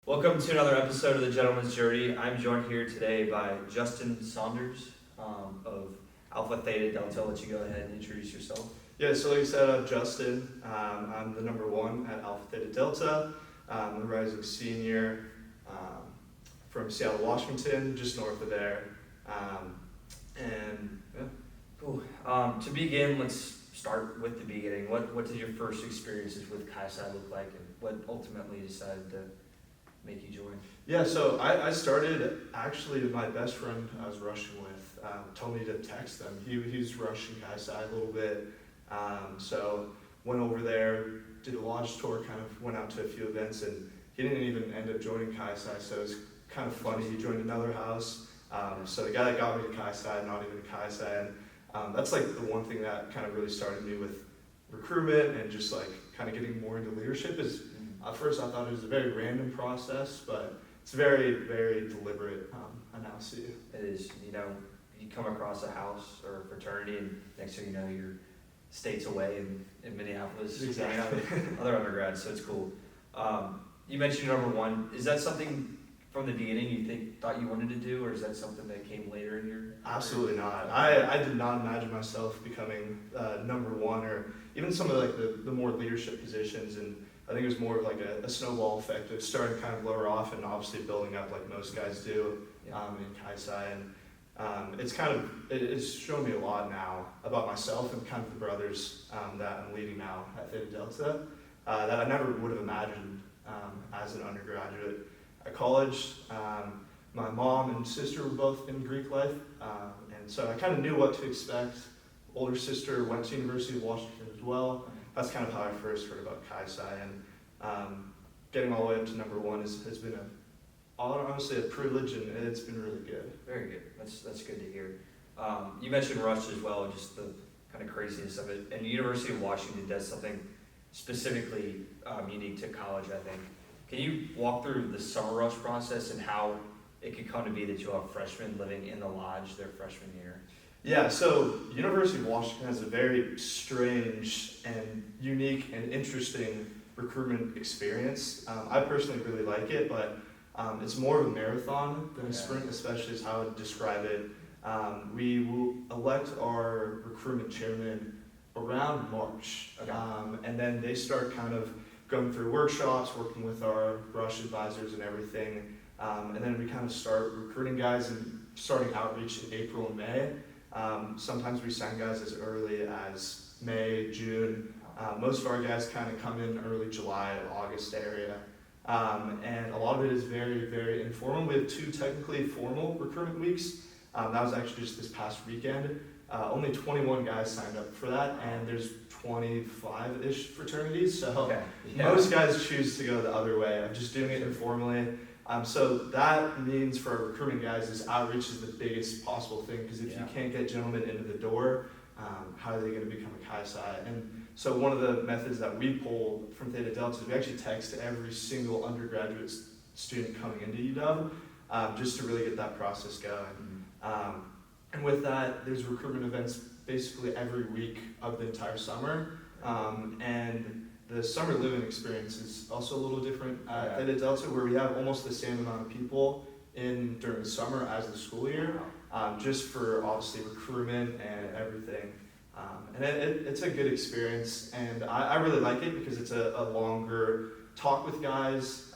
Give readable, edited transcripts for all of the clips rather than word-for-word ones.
Welcome to another episode of the Gentleman's Journey. I'm joined here today by Justin Saunders of Alpha Theta Delta. I'll let you go ahead and introduce yourself. Yeah, so like you said, I'm Justin. I'm the number one at Alpha Theta Delta. I'm a rising senior from Seattle, Washington, just north of there. And yeah. Cool. To begin, let's start with the beginning. What did your first experiences with Chi Psi look like, and what ultimately decided to make you join? Yeah, so I started actually with my best friend I was rushing with told me to text them. He's rushing Chi Psi a little bit. So went over there, did a lodge tour, kind of went out to a few events, and he didn't even end up joining Chi Psi, so it was kind of funny. He joined another house. So the guy that got me to Chi Psi, not even Chi Psi, and that's like the one thing that kind of really started me with recruitment and just like kind of getting more into leadership is at first I thought it was a very random process, but it's very, very deliberate, I now see. It is, you come across a house or a fraternity, and next thing you know, you're states away in Minneapolis, Exactly. hanging out with other undergrads, so it's cool. You mentioned number one. Is that something from the beginning you thought you wanted to do, or is that something that came later in your career? Absolutely not. I did not imagine myself becoming number one, or even some of like the more leadership positions, and I think it was more of like a snowball effect of starting kind of lower off and obviously building up like most guys do in Chi Psi. And it's shown me a lot now about myself and kind of the brothers that I'm leading now at Theta Delta that I never would have imagined as an undergraduate. At college, my mom and sister were both in Greek life, and so I kind of knew what to expect. Older sister went to University of Washington as well. That's kind of how I first heard about Chi Psi, and getting all the way up to number one has been honestly a privilege, and it's been really good. Very good. That's good to hear. You mentioned Rush as well, just the kind of craziness of it. And the University of Washington does something specifically unique to college, I think. Can you walk through the summer rush process and how it could come to be that you have freshmen living in the lodge their freshman year? Yeah, so University of Washington has a very strange and unique and interesting recruitment experience. I personally really like it, but it's more of a marathon than a sprint, especially is how I would describe it. We will elect our recruitment chairman around March, and then they start kind of going through workshops, working with our rush advisors and everything, and then we kind of start recruiting guys and starting outreach in April and May. Sometimes we sign guys as early as May, June. Most of our guys kind of come in early July, August area. And a lot of it is very, very informal. We have 2 technically formal recruitment weeks. That was actually just this past weekend. Only 21 guys signed up for that, and there's 25-ish fraternities. So most guys choose to go the other way of just doing it informally. So that means for our recruiting guys is outreach is the biggest possible thing, because if you can't get gentlemen into the door, how are they going to become a Chi Psi? And so one of the methods that we pull from Theta Delta is we actually text every single undergraduate student coming into UW just to really get that process going. And with that, there's recruitment events basically every week of the entire summer. And the summer living experience is also a little different at Theta Delta, where we have almost the same amount of people in during the summer as the school year, just for obviously recruitment and everything. And it's a good experience, and I really like it because it's a longer talk with guys.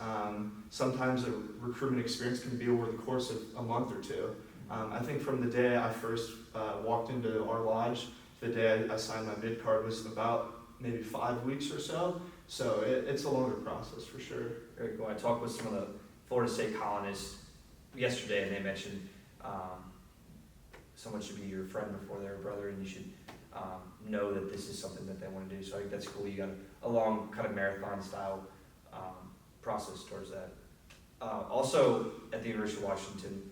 Sometimes a recruitment experience can be over the course of a month or two. I think from the day I first walked into our lodge, the day I signed my bid card was about maybe 5 weeks or so. So it's a longer process for sure. Very cool. I talked with some of the Florida State colonists yesterday, and they mentioned someone should be your friend before they're a brother, and you should know that this is something that they want to do. So I think that's cool. You got a long kind of marathon style process towards that. Also at the University of Washington,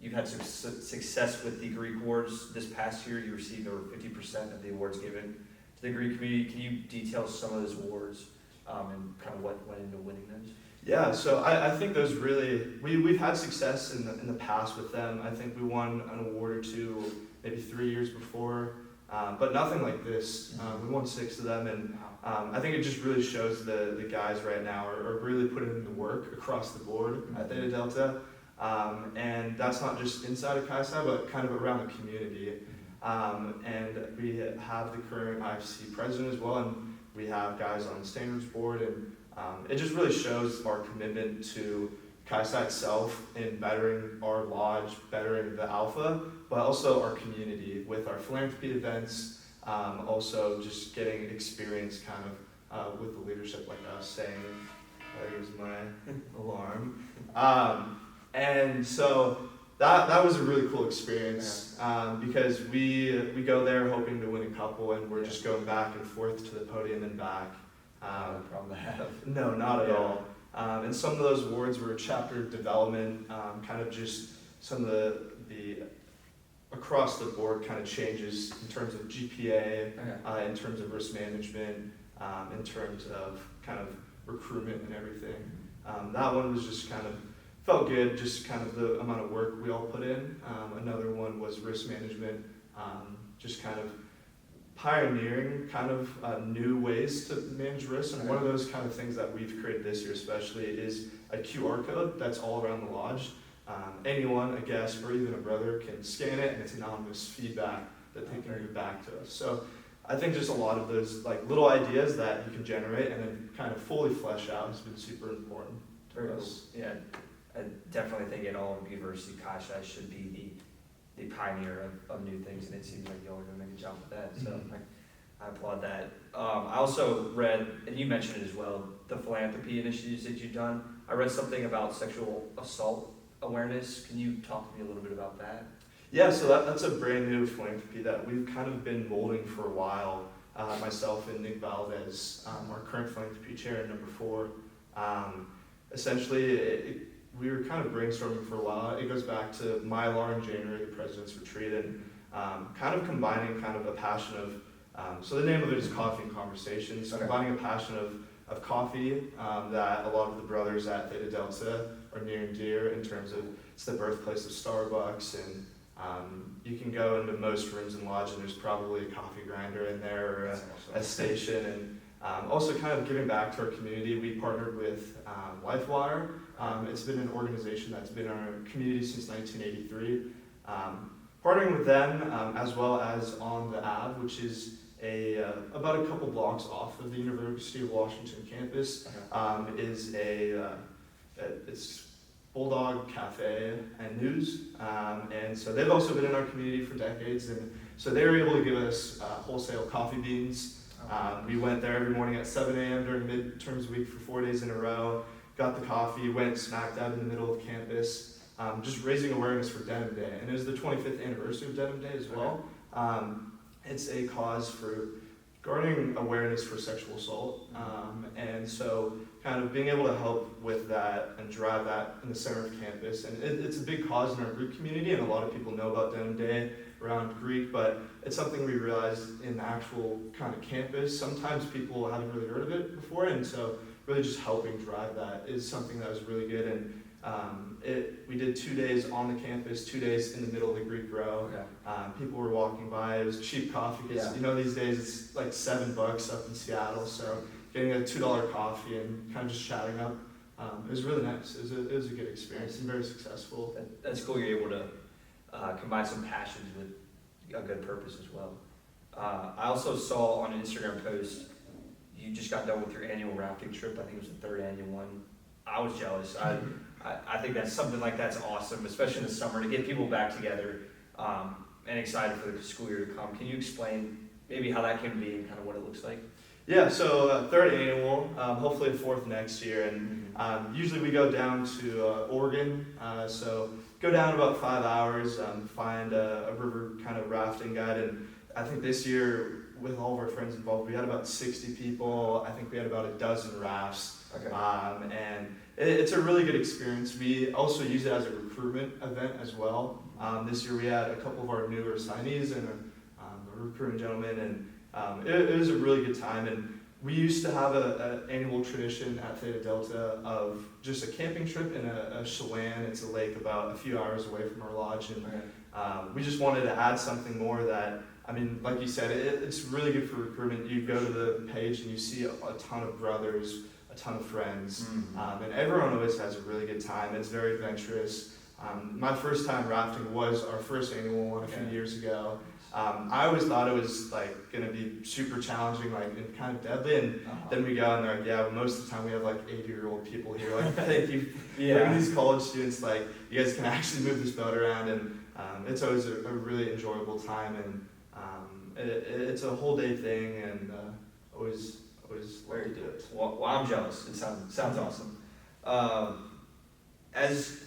you've had some success with the Greek awards. This past year, you received over 50% of the awards given to the Greek community. Can you detail some of those awards and kind of what went into winning those? Yeah, so I think those really, we've had success in the past with them. I think we won an award or two, maybe 3 years before. but nothing like this. We won 6 of them, and I think it just really shows the guys right now are really putting in the work across the board at Theta Delta. And that's not just inside of Chi Psi, but kind of around the community. And we have the current IFC president as well, and we have guys on the standards board, and it just really shows our commitment to Chi Psi itself in bettering our lodge, bettering the Alpha, but also our community with our philanthropy events, also just getting experience kind of with the leadership like us saying, here's my alarm. And so that was a really cool experience because we go there hoping to win a couple, and we're just going back and forth to the podium and back. Not a problem to have. No, not at all. And some of those awards were chapter development, kind of just some of the across the board kind of changes in terms of GPA, in terms of risk management, in terms of kind of recruitment and everything. That one was just kind of felt good, just kind of the amount of work we all put in. Another one was risk management, just kind of pioneering kind of new ways to manage risk. And one of those kind of things that we've created this year especially is a QR code that's all around the lodge. Anyone, a guest, or even a brother can scan it, and it's anonymous feedback that they can give back to us. So I think just a lot of those like little ideas that you can generate and then kind of fully flesh out has been super important to us. Yeah, I definitely think in all of university, Chi Psi should be the pioneer of new things, and it seems like y'all are going to make a jump with that. So I applaud that. I also read, and you mentioned it as well, the philanthropy initiatives that you've done. I read something about sexual assault awareness. Can you talk to me a little bit about that? Yeah, so that's a brand new philanthropy that we've kind of been molding for a while. Myself and Nick Valdez, our current philanthropy chair, number 4. Essentially, we were kind of brainstorming for a while. It goes back to Mylar in January, the President's Retreat, and kind of combining kind of a passion of, so the name of it is Coffee and Conversations, combining a passion of coffee that a lot of the brothers at Theta Delta are near and dear in terms of it's the birthplace of Starbucks, and you can go into most rooms in lodge and there's probably a coffee grinder in there or a station. And also kind of giving back to our community, we partnered with LifeWire. It's been an organization that's been in our community since 1983. Partnering with them as well as on the Ave, which is about a couple blocks off of the University of Washington campus, is it's Bulldog Cafe and News, and so they've also been in our community for decades, and so they were able to give us wholesale coffee beans. We went there every morning at 7 a.m. during midterms week for 4 days in a row, got the coffee, went smack dab in the middle of campus, just raising awareness for Denim Day, and it was the 25th anniversary of Denim Day as well. It's a cause for garnering awareness for sexual assault, and so kind of being able to help with that and drive that in the center of campus. And it's a big cause in our Greek community, and a lot of people know about Denim Day around Greek, but it's something we realized in the actual kind of campus. Sometimes people haven't really heard of it before, and so really just helping drive that is something that was really good. And we did 2 days on the campus, 2 days in the middle of the Greek row. People were walking by. It was cheap coffee because you know these days it's like $7 up in Seattle. So getting a $2 coffee and kind of just chatting up, it was really nice. It was a good experience and very successful. That's cool. You're able to combine some passions with a good purpose as well. I also saw on an Instagram post you just got done with your annual rafting trip. I think it was the 3rd annual one. I was jealous. I think that's something like that's awesome, especially in the summer, to get people back together and excited for the school year to come. Can you explain maybe how that came to be and kind of what it looks like? Yeah, so 3rd annual, hopefully a 4th next year, and usually we go down to Oregon, so go down about 5 hours, find a river kind of rafting guide, and I think this year with all of our friends involved, we had about 60 people. I think we had about a dozen rafts, and it's a really good experience. We also use it as a recruitment event as well. This year we had a couple of our newer signees and a recruiting gentleman, and it was a really good time. And we used to have an annual tradition at Theta Delta of just a camping trip in a Chelan. It's a lake about a few hours away from our lodge, and we just wanted to add something more that I mean, like you said, it's really good for recruitment. You go to the page and you see a ton of brothers, a ton of friends, and everyone always has a really good time. It's very adventurous. My first time rafting was our first annual one a few years ago. I always thought it was like gonna be super challenging, like and kind of deadly, and then we go and they're like, yeah, well, most of the time we have like 80-year-old people here, like thank you. These college students, like you guys can actually move this boat around, and it's always a really enjoyable time, and it's a whole day thing, and always love to do it. Well, I'm jealous. It sounds awesome. As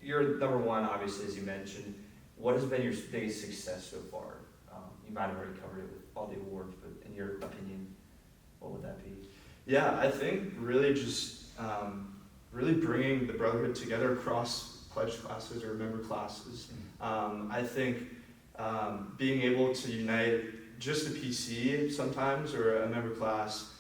you're number one, obviously, as you mentioned, what has been your biggest success so far? You might have already covered it with all the awards, but in your opinion, what would that be? Yeah, I think really just really bringing the brotherhood together across pledge classes or member classes. I think being able to unite just a PC sometimes or a member class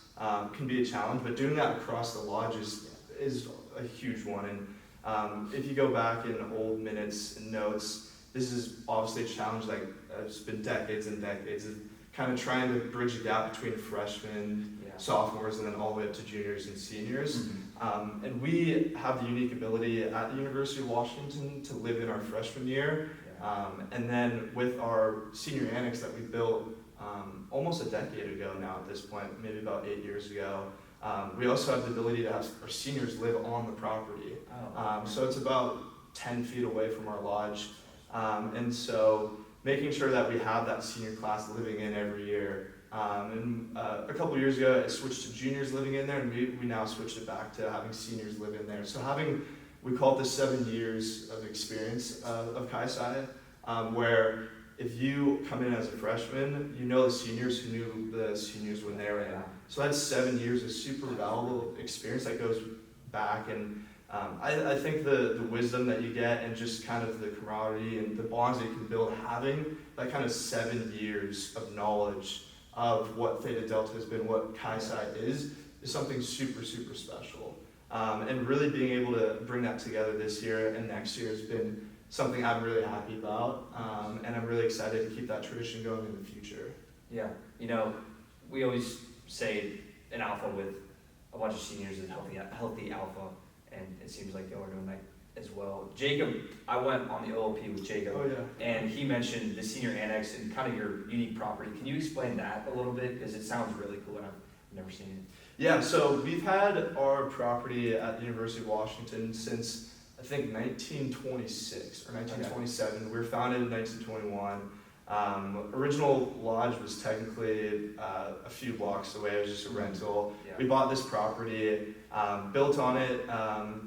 can be a challenge, but doing that across the lodge is a huge one. And if you go back in old minutes and notes, this is obviously a challenge like it's been decades and decades of kind of trying to bridge the gap between freshmen, sophomores, and then all the way up to juniors and seniors. And we have the unique ability at the University of Washington to live in our freshman year. And then with our senior annex that we built almost a decade ago now at this point, maybe about 8 years ago, we also have the ability to have our seniors live on the property. So it's about 10 feet away from our lodge. And so making sure that we have that senior class living in every year. And a couple years ago, it switched to juniors living in there, and we now switched it back to having seniors live in there. So we call it the 7 years of experience of Chi Psi, where if you come in as a freshman, you know the seniors who knew the seniors when they were in. So that's 7 years of super valuable experience that goes back, and I think the wisdom that you get and just kind of the camaraderie and the bonds that you can build having that kind of 7 years of knowledge of what Theta Delta has been, what Chi Psi is something super, super special. And really being able to bring that together this year and next year has been something I'm really happy about, and I'm really excited to keep that tradition going in the future. Yeah, we always say an Alpha with a bunch of seniors is healthy Alpha, and it seems like y'all are doing that as well. Jacob, I went on the OLP with Jacob, and he mentioned the senior annex and kind of your unique property. Can you explain that a little bit? Because it sounds really cool, and I've never seen it. Yeah, so we've had our property at the University of Washington since, I think, 1926 or 1927. We were founded in 1921. Original lodge was technically a few blocks away. It was just a rental. We bought this property, built on it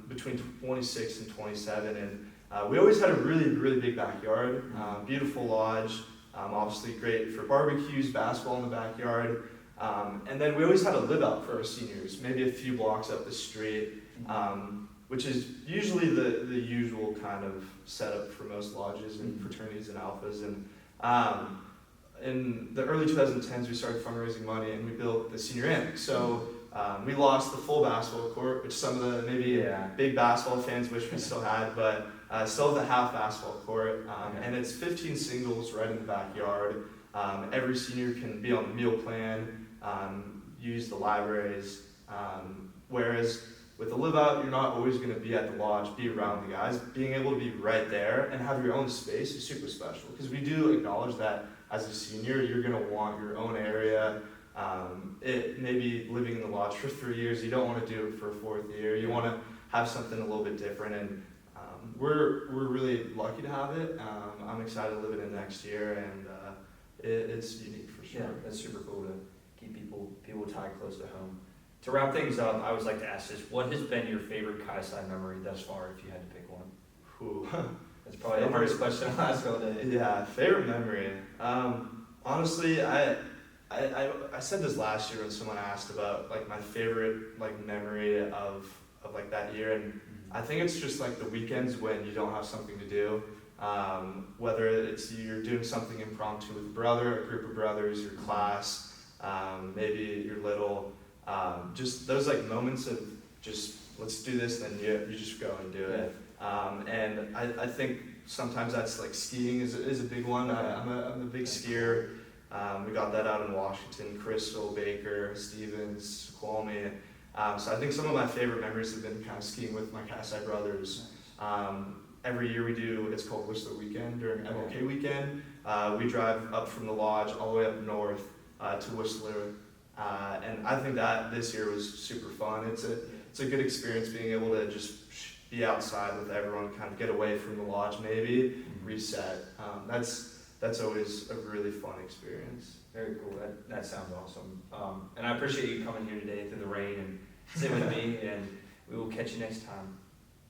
between 26 and 27, and we always had a really, really big backyard. Beautiful lodge, obviously great for barbecues, basketball in the backyard. And then we always had a live out for our seniors, maybe a few blocks up the street, which is usually the usual kind of setup for most lodges and fraternities and alphas. And in the early 2010s, we started fundraising money and we built the senior annex. So we lost the full basketball court, which some of the maybe big basketball fans wish we still had, but still have the half basketball court. And it's 15 singles right in the backyard. Every senior can be on the meal plan, use the libraries, whereas with the live out, you're not always going to be at the lodge, be around the guys. Being able to be right there and have your own space is super special, because we do acknowledge that as a senior, you're going to want your own area. Maybe living in the lodge for 3 years, you don't want to do it for a 4th year. You want to have something a little bit different, and we're really lucky to have it. I'm excited to live it in next year, and it's unique for sure. Yeah, that's super cool to keep people tied close to home. To wrap things up, I always like to ask this: what has been your favorite Chi Psi memory thus far, if you had to pick one? That's probably the hardest question I'll ask all day. Yeah, favorite memory. Honestly, I said this last year when someone asked about like my favorite like memory of like that year, and I think it's just like the weekends when you don't have something to do. Whether it's you're doing something impromptu with a brother, a group of brothers, your class, maybe you're little. Just those like moments of just let's do this, then you just go and do it. And I think sometimes that's like skiing is a big one. I'm a big skier. We got that out in Washington, Crystal, Baker, Stevens, Squamish. So I think some of my favorite memories have been kind of skiing with my Kasai brothers. Every year we do, it's called Whistler Weekend during MLK Weekend. We drive up from the lodge all the way up north to Whistler. And I think that this year was super fun. It's a good experience being able to just be outside with everyone, kind of get away from the lodge maybe, reset. That's always a really fun experience. Very cool. That sounds awesome. And I appreciate you coming here today through the rain and sitting with me, and we will catch you next time.